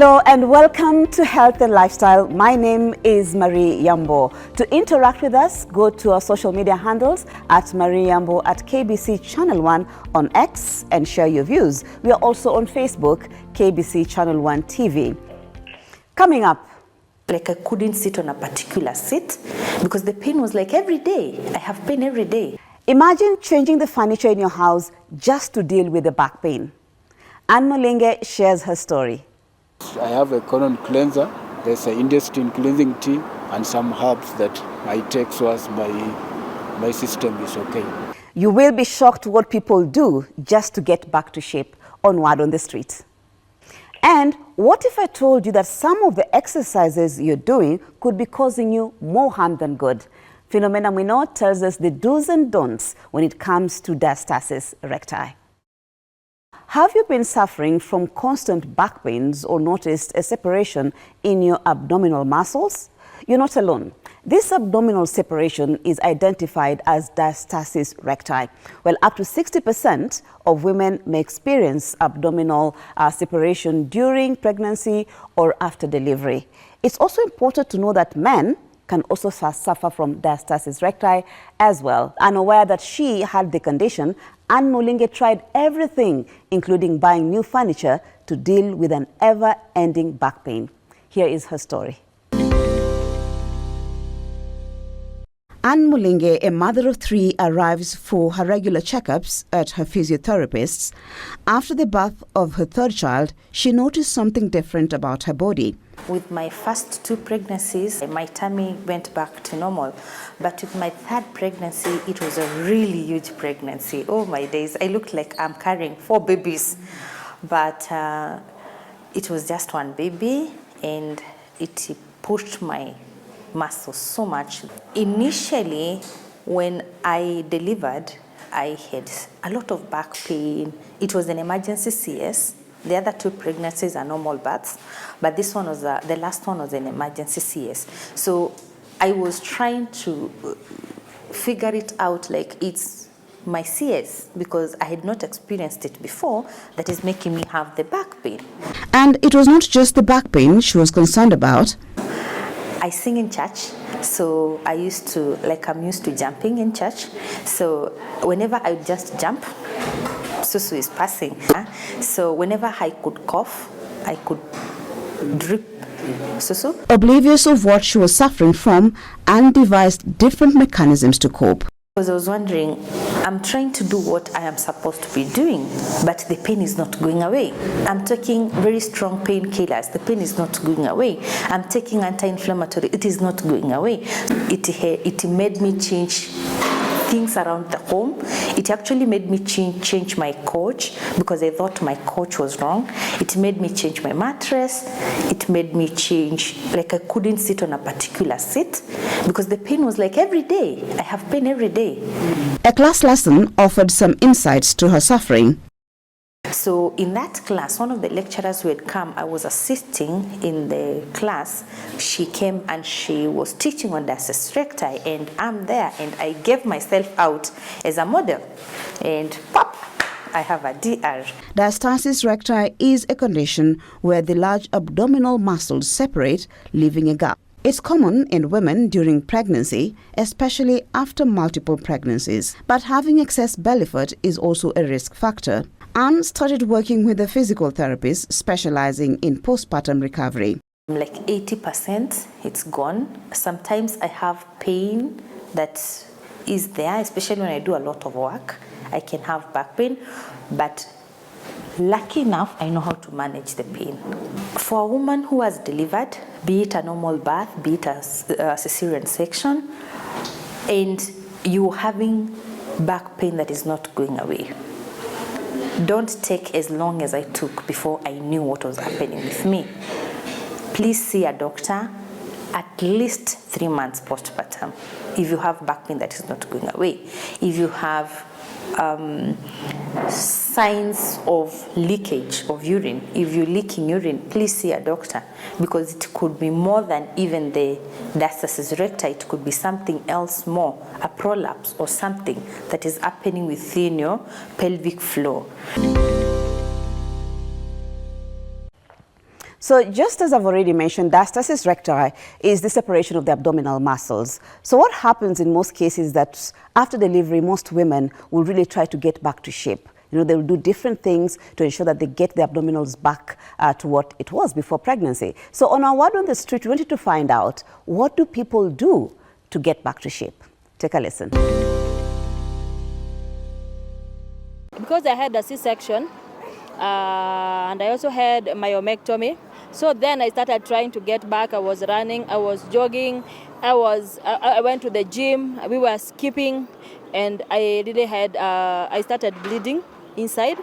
Hello and welcome to Health and Lifestyle. My name is Marie Yambo. To interact with us, go to our social media handles at Marie Yambo at KBC Channel 1 on X and share your views. We are also on Facebook, KBC Channel 1 TV. Coming up. Like I couldn't sit on a particular seat because the pain was like every day. I have pain every day. Imagine changing the furniture in your house just to deal with the back pain. Anne Mulenge shares her story. I have a colon cleanser, there's an intestine cleansing tea and some herbs that I take so as my system is okay. You will be shocked what people do just to get back to shape on Word on the Street. And what if I told you that some of the exercises you're doing could be causing you more harm than good? Philomena Mwino tells us the do's and don'ts when it comes to diastasis recti. Have you been suffering from constant back pains or noticed a separation in your abdominal muscles? You're not alone. This abdominal separation is identified as diastasis recti. Well, up to 60% of women may experience abdominal separation during pregnancy or after delivery. It's also important to know that men can also suffer from diastasis recti as well. Unaware that she had the condition, Anne Mulenge tried everything, including buying new furniture, to deal with an ever-ending back pain. Here is her story. Anne Mulenge, a mother of 3, arrives for her regular checkups at her physiotherapist's. After the birth of her 3rd child, she noticed something different about her body. With my first 2 pregnancies, my tummy went back to normal. But with my 3rd pregnancy, it was a really huge pregnancy. Oh my days, I looked like I'm carrying 4 babies. But it was just 1 baby and it pushed my muscles so much. Initially, when I delivered, I had a lot of back pain. It was an emergency CS. The other 2 pregnancies are normal births, but this one was the last one was an emergency CS. So I was trying to figure it out like it's my CS because I had not experienced it before that is making me have the back pain. And it was not just the back pain she was concerned about. I sing in church, so I'm used to jumping in church. So whenever I just jump, Susu is passing. So whenever I could cough, I could drip Susu. Oblivious of what she was suffering from, Anne devised different mechanisms to cope. Because I was wondering, I'm trying to do what I am supposed to be doing, but the pain is not going away. I'm taking very strong painkillers, the pain is not going away. I'm taking anti-inflammatory, it is not going away. It made me change things around the home. It actually made me change my couch because I thought my couch was wrong. It made me change my mattress. It made me change, like I couldn't sit on a particular seat because the pain was like every day. I have pain every day. A class lesson offered some insights to her suffering. So in that class, one of the lecturers who had come, I was assisting in the class. She came and she was teaching on diastasis recti, and I'm there and I gave myself out as a model. And pop, I have a DR. Diastasis recti is a condition where the large abdominal muscles separate, leaving a gap. It's common in women during pregnancy, especially after multiple pregnancies. But having excess belly fat is also a risk factor. Anne started working with a physical therapist specializing in postpartum recovery. Like 80%, it's gone. Sometimes I have pain that is there, especially when I do a lot of work. I can have back pain, but lucky enough, I know how to manage the pain. For a woman who has delivered, be it a normal birth, be it a cesarean section, and you're having back pain that is not going away, don't take as long as I took before I knew what was happening with me. Please see a doctor at least 3 months postpartum if you have back pain that is not going away. If you have signs of leakage of urine, if you're leaking urine, please see a doctor because it could be more than even the diastasis recti. It could be something else more, a prolapse or something that is happening within your pelvic floor. So just as I've already mentioned, diastasis recti is the separation of the abdominal muscles. So what happens in most cases is that after delivery, most women will really try to get back to shape. You know, they will do different things to ensure that they get the abdominals back to what it was before pregnancy. So on our word on the street, we wanted to find out, what do people do to get back to shape? Take a listen. Because I had a C-section and I also had myomectomy, so then I started trying to get back. I was running, I was jogging, I went to the gym, we were skipping, and I really had, I started bleeding inside,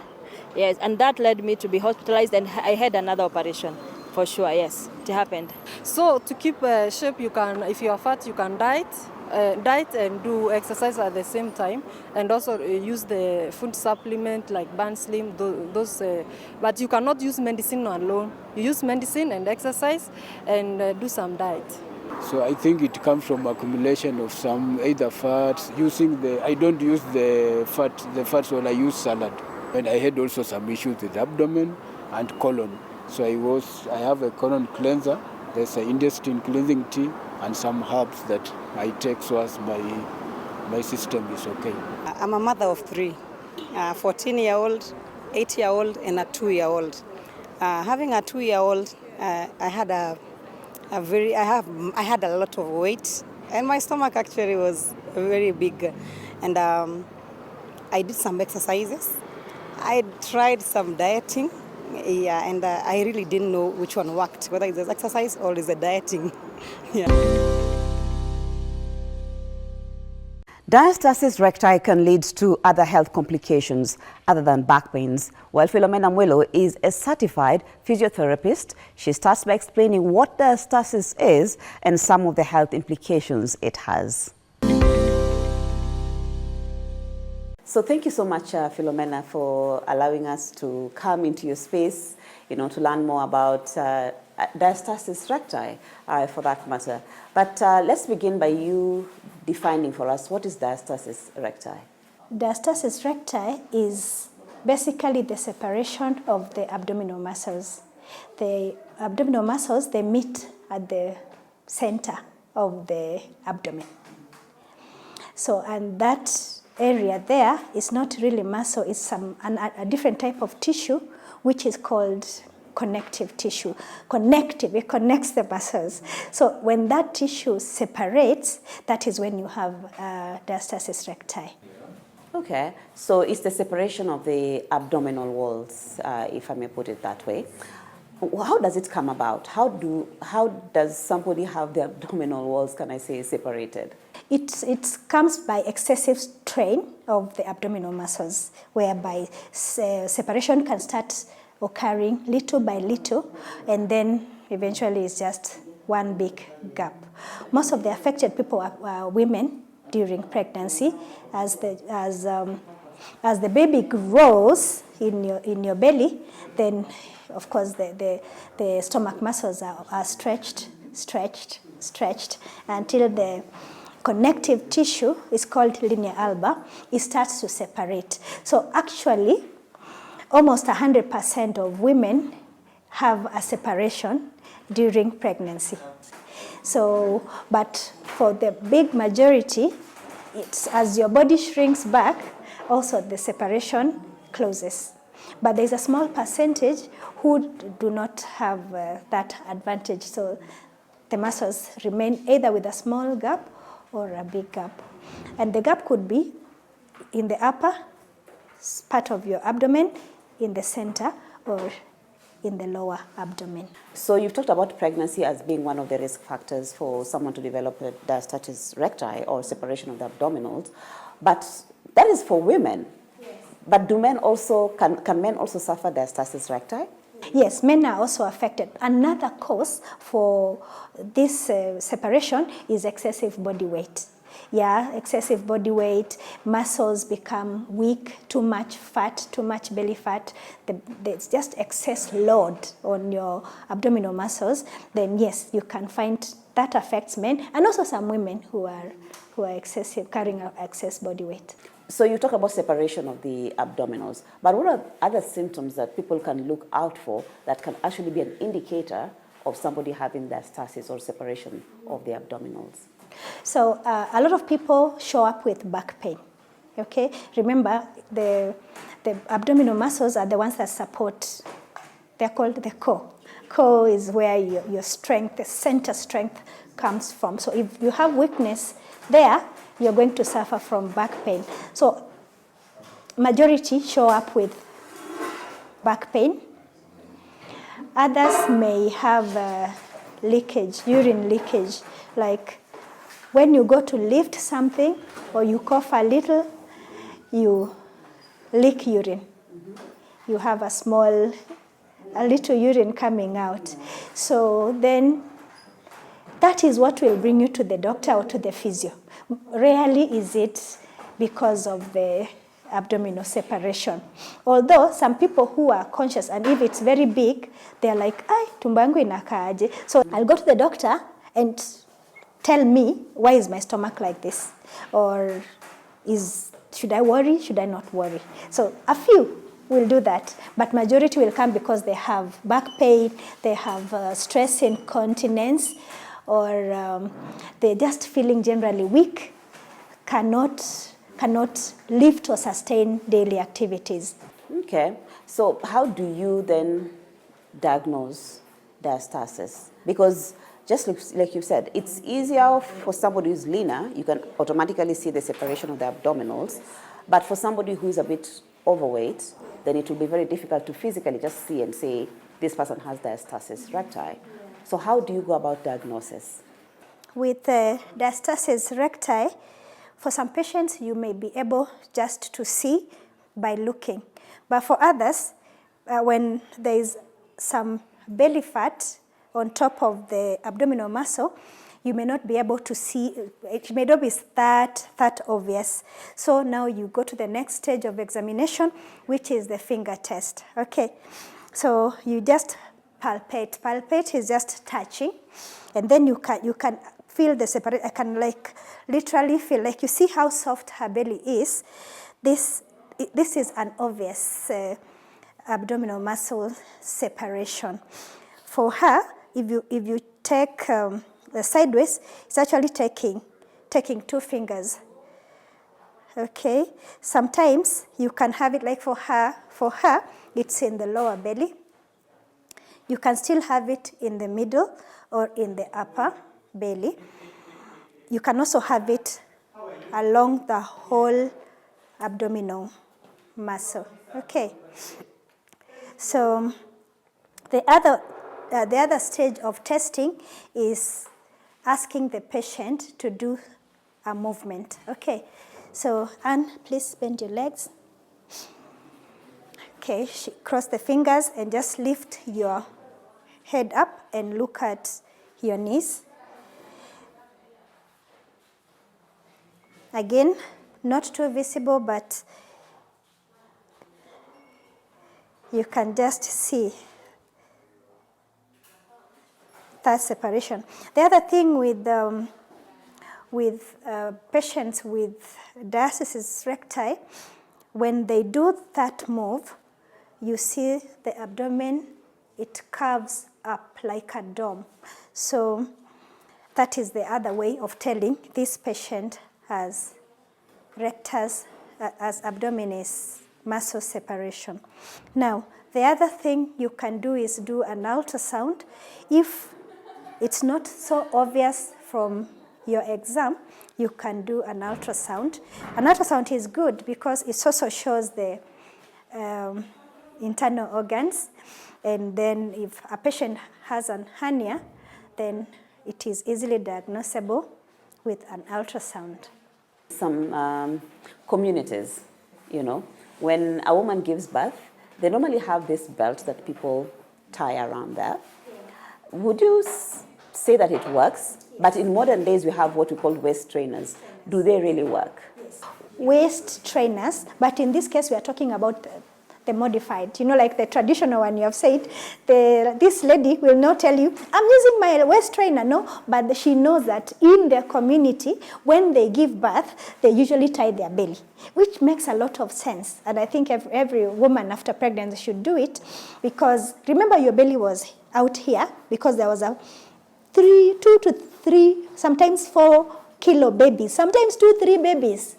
yes, and that led me to be hospitalized, and I had another operation, for sure, yes, it happened. So to keep shape, you can, if you are fat, you can diet and do exercise at the same time, and also use the food supplement like Burn Slim, those, but you cannot use medicine alone. You use medicine and exercise and do some diet. So I think it comes from accumulation of some either fats. I don't use the fats when I use salad. And I had also some issues with abdomen and colon. So I have a colon cleanser. There's an intestine cleansing tea and some herbs that I take so as my system is okay. I'm a mother of three, a 14-year-old, 8-year-old, and a 2-year-old. Having a 2-year-old, I had I had a lot of weight, and my stomach actually was very big. And I did some exercises. I tried some dieting, yeah, and I really didn't know which one worked, whether it's exercise or it's the dieting. Yeah. Diastasis recti can lead to other health complications other than back pains. While Philomena Mwelo is a certified physiotherapist, she starts by explaining what diastasis is and some of the health implications it has. So thank you so much, Philomena, for allowing us to come into your space, to learn more about diastasis recti, for that matter. But let's begin by you defining for us, what is diastasis recti? Diastasis recti is basically the separation of the abdominal muscles. The abdominal muscles, they meet at the center of the abdomen. So, and that area there is not really muscle, it's a different type of tissue, which is called connective tissue. It connects the muscles. So when that tissue separates, that is when you have diastasis recti. Okay, so it's the separation of the abdominal walls, if I may put it that way. How does it come about? How does somebody have the abdominal walls, can I say, separated? It comes by excessive strain of the abdominal muscles, whereby separation can start occurring little by little, and then eventually it's just one big gap. Most of the affected people are women during pregnancy. As the baby grows in your belly, then of course the stomach muscles are stretched until the connective tissue is called linea alba. It starts to separate. So actually, almost 100% of women have a separation during pregnancy. So, but for the big majority, it's as your body shrinks back, also the separation closes. But there's a small percentage who do not have that advantage. So the muscles remain either with a small gap or a big gap. And the gap could be in the upper part of your abdomen, in the center, or in the lower abdomen. So you've talked about pregnancy as being one of the risk factors for someone to develop a diastasis recti or separation of the abdominals, but that is for women. Yes. But do men also, can men also suffer diastasis recti? Yes, men are also affected. Another cause for this separation is excessive body weight. Yeah, excessive body weight, muscles become weak, too much fat, too much belly fat. There's just excess load on your abdominal muscles. Then yes, you can find that affects men and also some women who are excessive, carrying out excess body weight. So you talk about separation of the abdominals, but what are other symptoms that people can look out for that can actually be an indicator of somebody having diastasis or separation of the abdominals? So a lot of people show up with back pain. Okay, remember the abdominal muscles are the ones that support. They're called the core. Core is where your strength, the center strength, comes from. So if you have weakness there, you're going to suffer from back pain. So majority show up with back pain. Others may have leakage, urine leakage, like when you go to lift something or you cough a little, you leak urine. You have a little urine coming out. So then that is what will bring you to the doctor or to the physio. Rarely is it because of the abdominal separation. Although some people who are conscious, and if it's very big, they're like, ay, tumbo yangu inakaaje. So I'll go to the doctor and tell me, why is my stomach like this? Or should I worry, should I not worry? So a few will do that, but majority will come because they have back pain, they have stress incontinence, or they're just feeling generally weak, cannot lift or sustain daily activities. Okay, so how do you then diagnose diastasis? Because just like you said, it's easier for somebody who's leaner, you can automatically see the separation of the abdominals, but for somebody who is a bit overweight, then it will be very difficult to physically just see and say, this person has diastasis recti. So how do you go about diagnosis? With diastasis recti, for some patients, you may be able just to see by looking. But for others, when there is some belly fat on top of the abdominal muscle, you may not be able to see, it may not be that obvious. So now you go to the next stage of examination, which is the finger test. Okay, so you just palpate. Palpate is just touching, and then you can feel the separation. I can like literally feel, like you see how soft her belly is. This is an obvious abdominal muscle separation. For her, if you take sideways, it's actually taking 2 fingers. Okay, sometimes you can have it like for her, it's in the lower belly. You can still have it in the middle or in the upper belly. You can also have it along the whole abdominal muscle. Okay. So the other stage of testing is asking the patient to do a movement. Okay. So Anne, please bend your legs. Okay, cross the fingers and just lift your head up and look at your knees. Again, not too visible, but you can just see that separation. The other thing with patients with diastasis recti, when they do that move, you see the abdomen, it curves up like a dome. So that is the other way of telling this patient has rectus, as abdominis muscle separation. Now, the other thing you can do is do an ultrasound. If it's not so obvious from your exam, you can do an ultrasound. An ultrasound is good because it also shows the internal organs, and then if a patient has an hernia, then it is easily diagnosable with an ultrasound. Some communities, you know, when a woman gives birth, they normally have this belt that people tie around there. Would you say that it works? But in modern days, we have what we call waist trainers. Do they really work? Waist trainers, but in this case, we are talking about the modified, like the traditional one you have said. This lady will not tell you, I'm using my waist trainer, no, but she knows that in their community, when they give birth, they usually tie their belly, which makes a lot of sense. And I think every woman after pregnancy should do it, because remember your belly was out here because there was a 2 to 3, sometimes 4 kilo babies, sometimes 2-3 babies,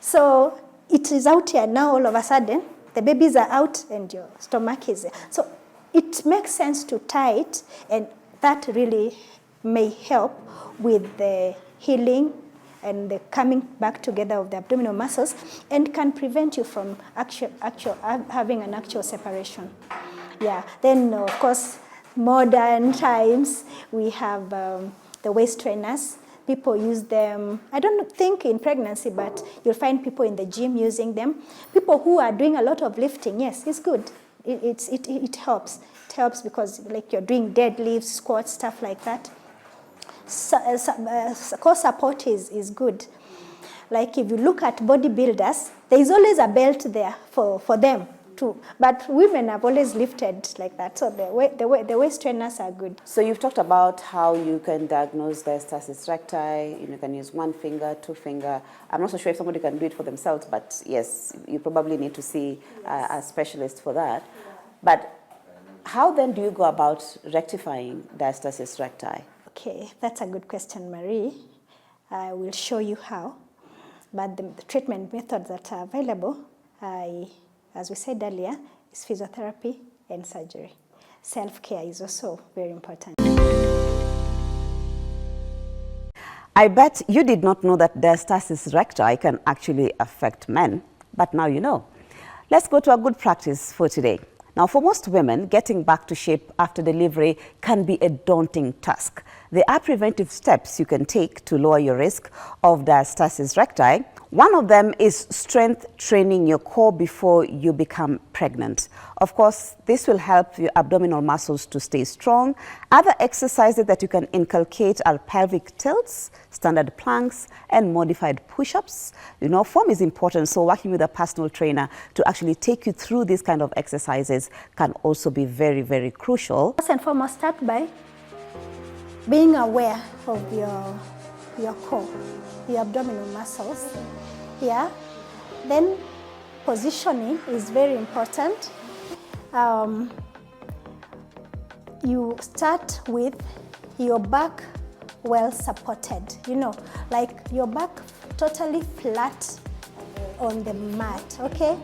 So it is out here now. All of a sudden, the babies are out and your stomach is there. So it makes sense to tie it, and that really may help with the healing and the coming back together of the abdominal muscles, and can prevent you from having an actual separation. Yeah. Then, of course, modern times, we have the waist trainers. People use them, I don't think in pregnancy, but you'll find people in the gym using them. People who are doing a lot of lifting, yes, it's good. It helps. It helps because like you're doing deadlifts, squats, stuff like that. Core support is good. Like if you look at bodybuilders, there is always a belt there for them too. But women have always lifted like that. So the waist trainers are good. So you've talked about how you can diagnose diastasis recti. You can use 1 finger, 2 finger. I'm not so sure if somebody can do it for themselves, but yes, you probably need to see a specialist for that. But how then do you go about rectifying diastasis recti? Okay, that's a good question, Marie. I will show you how. But the treatment methods that are available, as we said earlier, is physiotherapy and surgery. Self-care is also very important. I bet you did not know that diastasis recti can actually affect men, but now you know. Let's go to a good practice for today. Now, for most women, getting back to shape after delivery can be a daunting task. There are preventive steps you can take to lower your risk of diastasis recti. One of them is strength training your core before you become pregnant. Of course, this will help your abdominal muscles to stay strong. Other exercises that you can inculcate are pelvic tilts, standard planks, and modified push-ups. Form is important, so working with a personal trainer to actually take you through these kind of exercises can also be very, very crucial. First and foremost, start by being aware of your core, your abdominal muscles. Yeah. Then positioning is very important. You start with your back well supported, like your back totally flat on the mat, okay?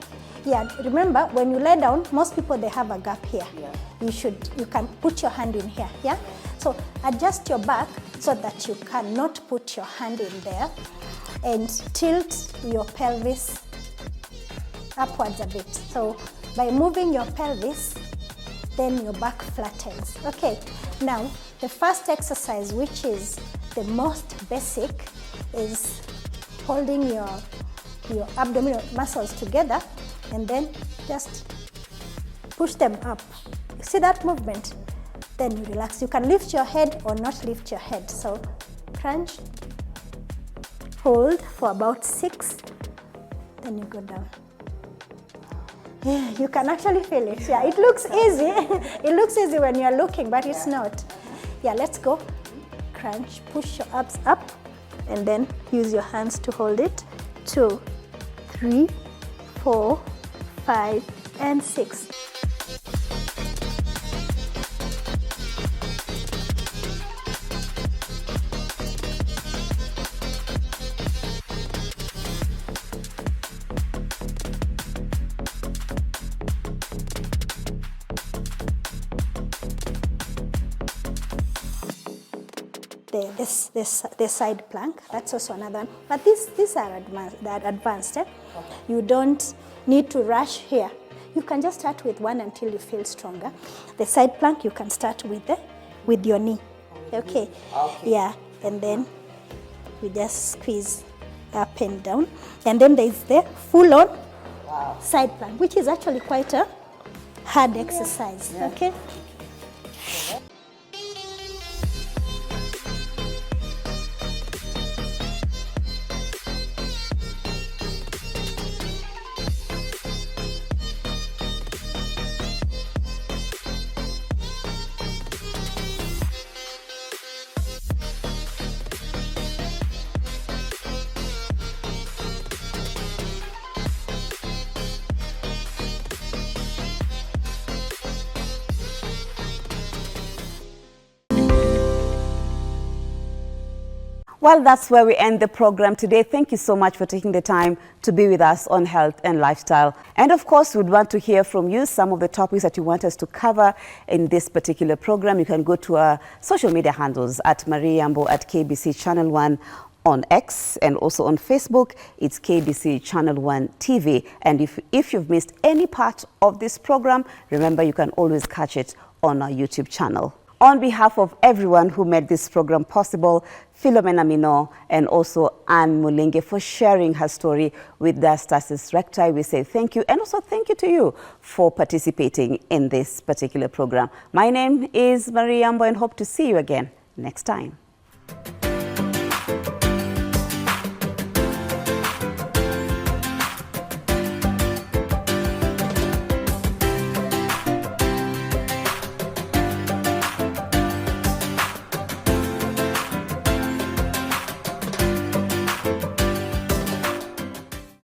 Yeah, remember when you lay down, most people, they have a gap here. Yeah. You can put your hand in here, yeah? So adjust your back so that you cannot put your hand in there, and tilt your pelvis upwards a bit. So by moving your pelvis, then your back flattens. Okay, now the first exercise, which is the most basic, is holding your abdominal muscles together and then just push them up. You see that movement? Then you relax. You can lift your head or not lift your head. So crunch, hold for about 6, then you go down. Yeah, you can actually feel it. Yeah, it looks easy. It looks easy when you're looking, but it's not. Yeah, let's go. Crunch, push your abs up, and then use your hands to hold it. 2, 3, 4, 5, and 6. The side plank, that's also another one. But these are advanced. Okay. You don't need to rush here. You can just start with one until you feel stronger. The side plank, you can start with your knee. Okay. Yeah, and then we just squeeze up and down. And then there's the full-on side plank, which is actually quite a hard exercise. Yeah. Okay. Well, that's where we end the program today. Thank you so much for taking the time to be with us on health and lifestyle. And of course, we'd want to hear from you some of the topics that you want us to cover in this particular program. You can go to our social media handles at Marie Yambo at KBC Channel 1 on X, and also on Facebook. It's KBC Channel 1 TV. And if you've missed any part of this program, remember you can always catch it on our YouTube channel. On behalf of everyone who made this program possible, Philomena Mino and also Anne Mulinge for sharing her story with diastasis recti, we say thank you, and also thank you to you for participating in this particular program. My name is Marie Yambo and hope to see you again next time.